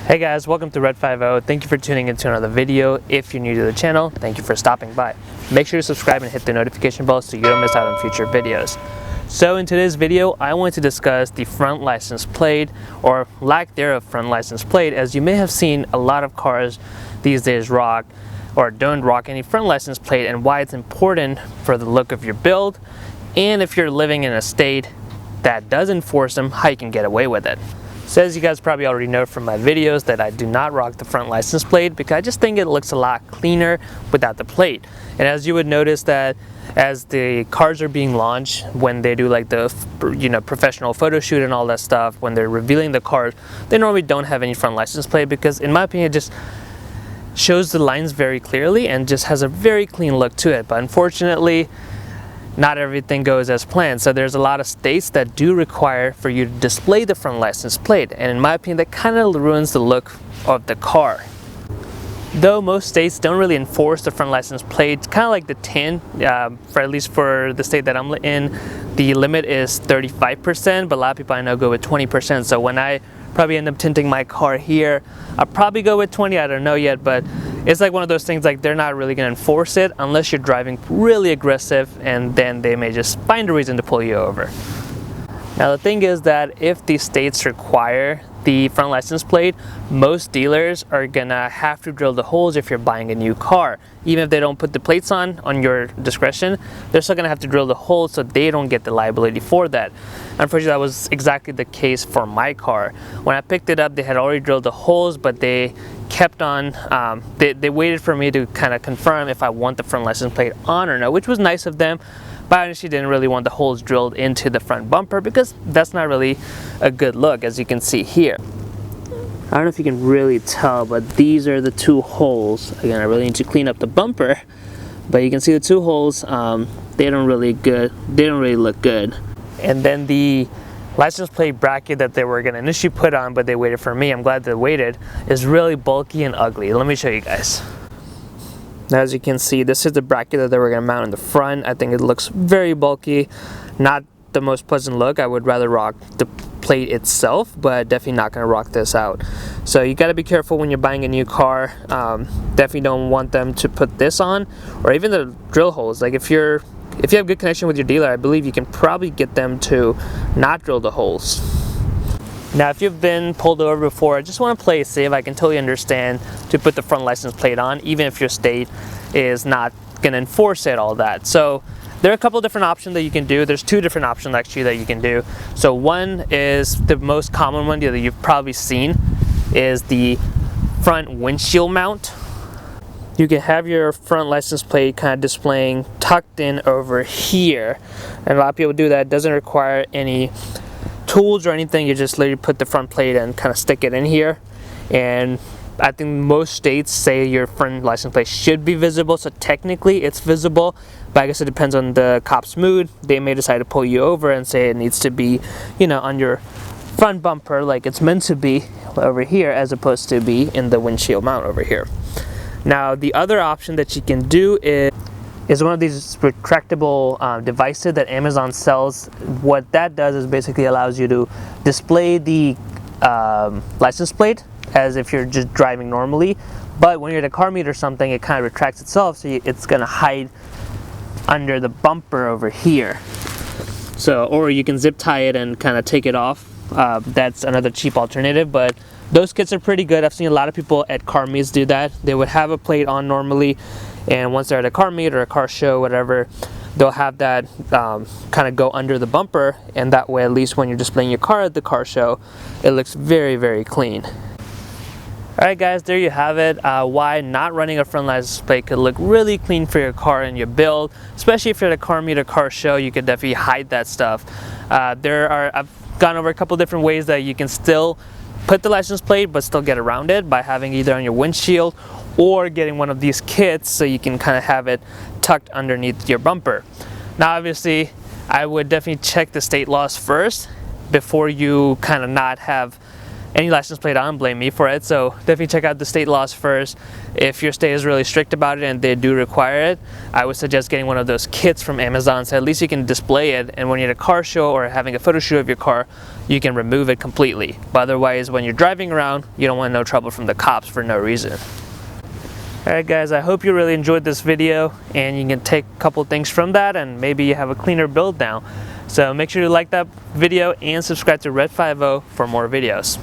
Hey guys, welcome to Red 50. Thank you for tuning into another video. If you're new to the channel, thank you for stopping by. Make sure to subscribe and hit the notification bell so you don't miss out on future videos. So in today's video, I want to discuss the front license plate, or lack thereof front license plate. As you may have seen, a lot of cars these days rock or don't rock any front license plate, and why it's important for the look of your build, and if you're living in a state that does enforce them, how you can get away with it. So as you guys probably already know from my videos, that I do not rock the front license plate because I just think it looks a lot cleaner without the plate. And as you would notice that as the cars are being launched, when they do like the professional photo shoot and all that stuff, when they're revealing the cars, they normally don't have any front license plate because in my opinion it just shows the lines very clearly and just has a very clean look to it. But unfortunately, not everything goes as planned. So there's a lot of states that do require for you to display the front license plate, and in my opinion that kind of ruins the look of the car. Though most states don't really enforce the front license plate, kind of like the tint, for at least for the state that I'm in, the limit is 35%, but a lot of people I know go with 20%. So when I probably end up tinting my car here, I'll probably go with 20, I don't know yet, but it's like one of those things, like they're not really going to enforce it unless you're driving really aggressive, and then they may just find a reason to pull you over. Now the thing is that if the states require the front license plate, most dealers are gonna have to drill the holes if you're buying a new car. Even if they don't put the plates on your discretion, they're still gonna have to drill the holes so they don't get the liability for that. Unfortunately, that was exactly the case for my car. When I picked it up, they had already drilled the holes, but they kept on, they waited for me to kind of confirm if I want the front license plate on or no, which was nice of them. But I honestly didn't really want the holes drilled into the front bumper because that's not really a good look, as you can see here. I don't know if you can really tell, but these are the two holes. Again, I really need to clean up the bumper, but you can see the two holes. They don't really look good. And then the license plate bracket that they were going to initially put on, but they waited for me, I'm glad they waited, is really bulky and ugly. Let me show you guys. Now, as you can see, this is the bracket that they were going to mount in the front. I think it looks very bulky, not the most pleasant look. I would rather rock the plate itself, but definitely not going to rock this out. So you got to be careful when you're buying a new car. Definitely don't want them to put this on, or even the drill holes. Like if you have good connection with your dealer, I believe you can probably get them to not drill the holes. Now, if you've been pulled over before, I just want to play it safe. I can totally understand to put the front license plate on, even if your state is not going to enforce it, all that. So there are a couple of different options that you can do. There's two different options actually that you can do. So one is the most common one that you've probably seen, is the front windshield mount. You can have your front license plate kind of displaying tucked in over here, and a lot of people do that. It doesn't require any tools or anything. You just literally put the front plate and kind of stick it in here, and I think most states say your front license plate should be visible, so technically it's visible, but I guess it depends on the cop's mood. They may decide to pull you over and say it needs to be, on your front bumper like it's meant to be over here, as opposed to be in the windshield mount over here. Now, the other option that you can do is one of these retractable devices that Amazon sells. What that does is basically allows you to display the license plate as if you're just driving normally, but when you're at a car meet or something, it kind of retracts itself, so it's going to hide under the bumper over here. So, or you can zip tie it and kind of take it off. That's another cheap alternative, but those kits are pretty good. I've seen a lot of people at car meets do that. They would have a plate on normally, and once they're at a car meet or a car show, whatever, they'll have that kind of go under the bumper, and that way at least when you're displaying your car at the car show, it looks very, very clean. Alright guys, there you have it. Why not running a front license plate could look really clean for your car and your build, especially if you're at a car meet or car show. You could definitely hide that stuff. I've gone over a couple different ways that you can still put the license plate but still get around it, by having either on your windshield or getting one of these kits so you can kind of have it tucked underneath your bumper. Now obviously I would definitely check the state laws first before you kind of not have any license plate, I don't blame me for it. So definitely check out the state laws first. If your state is really strict about it and they do require it, I would suggest getting one of those kits from Amazon, so at least you can display it, and when you're at a car show or having a photo shoot of your car, you can remove it completely. But otherwise, when you're driving around, you don't want no trouble from the cops for no reason. Alright guys, I hope you really enjoyed this video and you can take a couple things from that and maybe you have a cleaner build now. So make sure to like that video and subscribe to Red 50 for more videos.